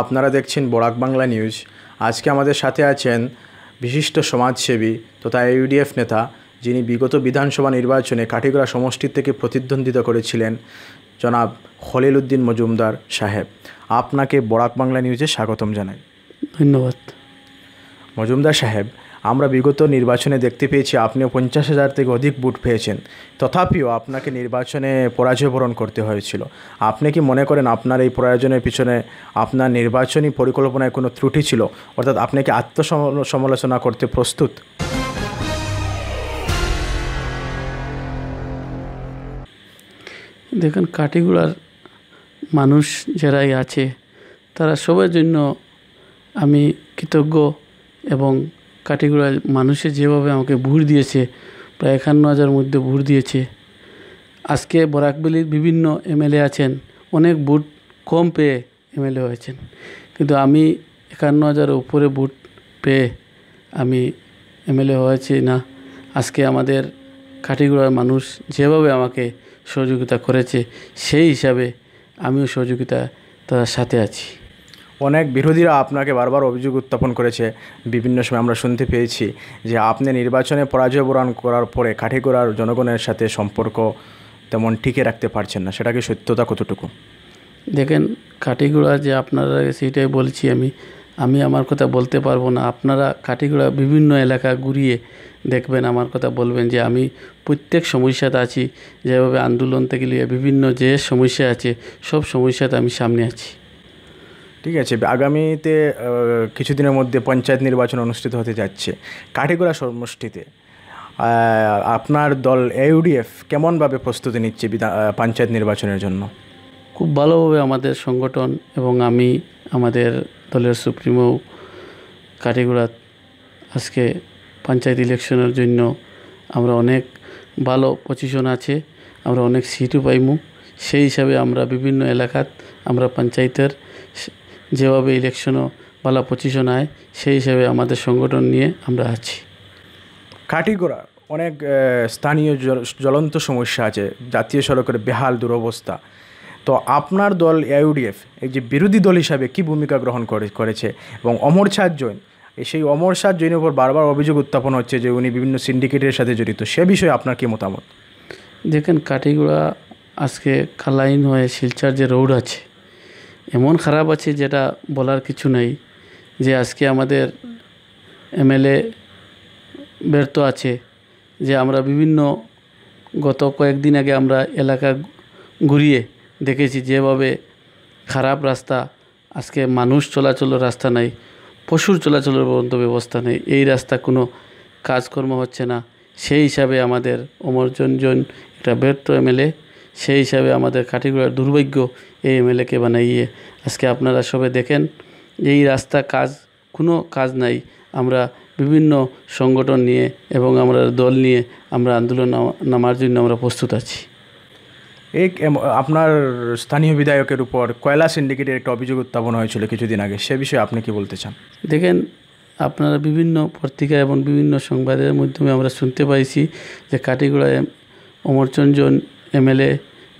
আপনারা দেখছেন বরাক বাংলা নিউজ। আজকে আমাদের সাথে আছেন বিশিষ্ট সমাজসেবী তথা ইউডিএফ নেতা, যিনি বিগত বিধানসভা নির্বাচনে কাঠিগড়া সমষ্টি থেকে প্রতিদ্বন্দ্বিতা করেছিলেন, জনাব খলিল উদ্দিন মজুমদার সাহেব। আপনাকে বরাক বাংলা নিউজে স্বাগতম জানাই। ধন্যবাদ। মজুমদার সাহেব, আমরা বিগত নির্বাচনে দেখতে পেয়েছি আপনিও 50,000 থেকে অধিক ভোট পেয়েছেন, তথাপিও আপনাকে নির্বাচনে পরাজয় বরণ করতে হয়েছিল। আপনি কি মনে করেন আপনার এই পরাজয়ের পিছনে আপনার নির্বাচনী পরিকল্পনায় কোনো ত্রুটি ছিল, অর্থাৎ আপনি কি আত্মসমালোচনা করতে প্রস্তুত? দেখুন, কাঠিগড়ার মানুষ যারাই আছে তারা সবার জন্য আমি কৃতজ্ঞ, এবং কাঠিগড়ার মানুষে যেভাবে আমাকে ভোট দিয়েছে, প্রায় 51,000 মধ্যে ভোট দিয়েছে। আজকে বরাকবেলির বিভিন্ন এমএলএ আছেন, অনেক ভোট কম পেয়ে এমএলএ হয়েছেন, কিন্তু আমি 51,000 উপরে ভোট পেয়ে আমি এমএলএ হয়েছি না। আজকে আমাদের কাঠিগড়ার মানুষ যেভাবে আমাকে সহযোগিতা করেছে, সেই হিসাবে আমিও সহযোগিতা তার সাথে আছি। অনেক বিরোধীরা আপনাকে বারবার অভিযোগ উত্থাপন করেছে, বিভিন্ন সময় আমরা শুনতে পেয়েছি যে আপনি নির্বাচনে পরাজয় বরণ করার পরে কাঠিগড়ার জনগণের সাথে সম্পর্ক তেমন টিকে রাখতে পারছেন না, সেটা কি সত্যতা কতটুকু? দেখেন, কাঠিগড়া যে আপনারা, সেইটাই বলছি আমি আমার কথা বলতে পারবো না। আপনারা কাঠিগড়া বিভিন্ন এলাকা ঘুরিয়ে দেখবেন, আমার কথা বলবেন যে আমি প্রত্যেক সমস্যাতে আছি। যেভাবে আন্দোলন থেকে নিয়ে বিভিন্ন যে সমস্যা আছে, সব সমস্যাতে আমি সামনে আছি। ঠিক আছে, আগামীতে কিছুদিনের মধ্যে পঞ্চায়েত নির্বাচন অনুষ্ঠিত হতে যাচ্ছে কাঠিগড়া সমষ্টিতে। আপনার দল ইউডিএফ কেমনভাবে প্রস্তুতি নিচ্ছে পঞ্চায়েত নির্বাচনের জন্য? খুব ভালোভাবে আমাদের সংগঠন এবং আমি, আমাদের দলের সুপ্রিমো কাঠিগড়া আজকে পঞ্চায়েত ইলেকশনের জন্য আমরা অনেক ভালো পজিশন আছে, আমরা অনেক সিটও পাইমু। সেই হিসাবে আমরা বিভিন্ন এলাকাত আমরা পঞ্চায়েতের যেভাবে ইলেকশনও ভালো পজিশন আয়, সেই হিসাবে আমাদের সংগঠন নিয়ে আমরা আছি। কাঠিগড়া অনেক স্থানীয় জ্বলন্ত সমস্যা আছে, জাতীয় সড়কের বেহাল দুরবস্থা। তো আপনার দল ইউডিএফ এই যে বিরোধী দল হিসাবে কী ভূমিকা গ্রহণ করেছে, এবং অমর সাদ জৈন, সেই অমর সাদ জৈনের উপর বারবার অভিযোগ উত্থাপন হচ্ছে যে উনি বিভিন্ন সিন্ডিকেটের সাথে জড়িত, সে বিষয়ে আপনার কী মতামত? দেখেন, কাঠিগড়া আজকে কালাইন হয়ে শিলচর যে রোড আছে, এমন খারাপ আছে যেটা বলার কিছু নেই। যে আজকে আমাদের এমএলএ ব্যর্থ আছে, যে আমরা বিভিন্ন গত কয়েকদিন আগে আমরা এলাকা ঘুরিয়ে দেখেছি যেভাবে খারাপ রাস্তা, আজকে মানুষ চলাচলের রাস্তা নাই, পশুর চলাচলের পর্যন্ত ব্যবস্থা নেই। এই রাস্তা কোনো কাজকর্ম হচ্ছে না। সেই হিসাবে আমাদের অমরজন একটা ব্যর্থ এমএলএ, সেই হিসাবে আমাদের কাঠিগড়ার দুর্ভাগ্য এই এমএলএকে বানাইয়ে আজকে আপনারা সবে দেখেন এই রাস্তা কোনো কাজ নাই। আমরা বিভিন্ন সংগঠন নিয়ে এবং আমরা দল নিয়ে আমরা আন্দোলন নামার জন্য আমরা প্রস্তুত আছি। আপনার স্থানীয় বিধায়কের উপর কয়লা সিন্ডিকেটের একটা অভিযোগ উত্থাপন হয়েছিল কিছুদিন আগে, সে বিষয়ে আপনি কি বলতে চান? দেখেন, আপনারা বিভিন্ন পত্রিকা এবং বিভিন্ন সংবাদের মাধ্যমে আমরা শুনতে পাইছি যে কাঠিগড়ায় অমরচঞ্জন এমএলএ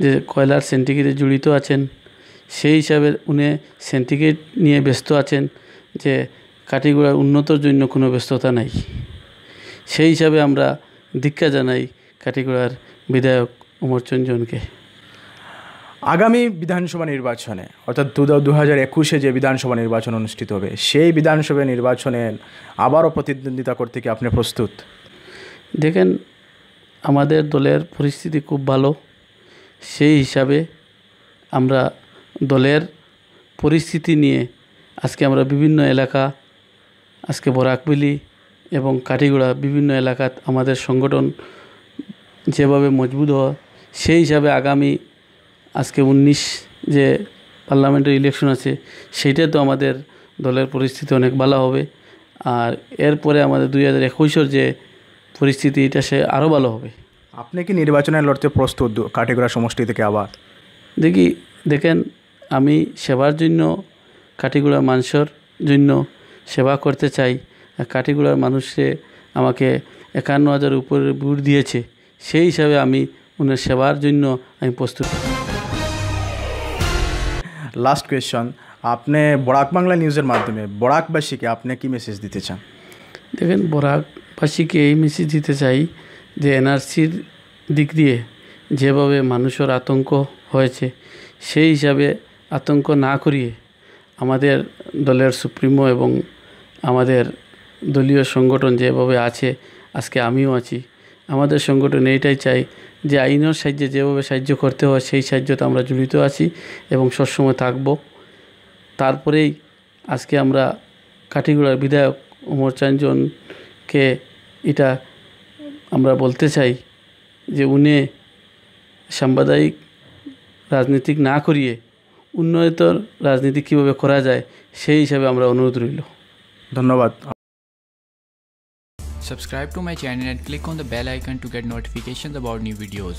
যে কয়লার সিন্ডিকেটে জড়িত আছেন। সেই হিসাবে উনি সিন্ডিকেট নিয়ে ব্যস্ত আছেন, যে কাঠিগড়ার উন্নতর জন্য কোনো ব্যস্ততা নাই। সেই হিসাবে আমরা ধিক্কার জানাই কাঠিগড়ার বিধায়ক অমরচঞ্জনকে। আগামী বিধানসভা নির্বাচনে, অর্থাৎ 2021-এ যে বিধানসভা নির্বাচন অনুষ্ঠিত হবে, সেই বিধানসভা নির্বাচনে আবারও প্রতিদ্বন্দ্বিতা করতে কি আপনি প্রস্তুত? দেখেন, আমাদের দলের পরিস্থিতি খুব ভালো। সেই হিসাবে আমরা দলের পরিস্থিতি নিয়ে আজকে আমরা বিভিন্ন এলাকা, আজকে বরাকবেলি এবং কাঠিগড়া বিভিন্ন এলাকাত আমাদের সংগঠন যেভাবে মজবুত হয়, সেই হিসাবে আগামী আজকে 19 যে পার্লামেন্টের ইলেকশন আছে, সেইটা তো আমাদের দলের পরিস্থিতি অনেক ভালো হবে। আর এরপরে আমাদের 2021-এর যে পরিস্থিতি, এটা সে আরও ভালো হবে। আপনি কি নির্বাচনে লড়তে প্রস্তুত কাঠিগড়া সমষ্টি থেকে আবার? দেখেন, আমি সেবার জন্য, কাঠিগড়া মানুষের জন্য সেবা করতে চাই। কাঠিগুড়ার মানুষে আমাকে 51,000 উপরে ভোট দিয়েছে, সেই হিসাবে আমি ওনার সেবার জন্য আমি প্রস্তুত। লাস্ট কোয়েশ্চন, আপনি বরাক বাংলা নিউজের মাধ্যমে বরাকবাসীকে আপনি কি মেসেজ দিতে চান? দেখেন, বরাকবাসীকে এই মেসেজ দিতে চাই যে এনআরসির দিক দিয়ে যেভাবে মানুষের আতঙ্ক হয়েছে, সেই হিসাবে আতঙ্ক না করিয়ে আমাদের দলের সুপ্রিমো এবং আমাদের দলীয় সংগঠন যেভাবে আছে, আজকে আমিও আছি, আমাদের সংগঠন এইটাই চাই যে আইনের সাহায্যে যেভাবে সাহায্য করতে হয় সেই সাহায্যতে আমরা জড়িত আছি এবং সবসময় থাকব। তারপরেই আজকে আমরা কাঠিগুড়ার বিধায়ক ওমর চাঞ্জনকে এটা আমরা বলতে চাই যে উনি সাম্প্রদায়িক রাজনীতি না করিয়ে উন্নয়ন রাজনীতি কীভাবে করা যায় সেই হিসাবে আমরা অনুরোধ রইল। ধন্যবাদ। Subscribe to my channel and click on the bell icon to get notifications about new videos.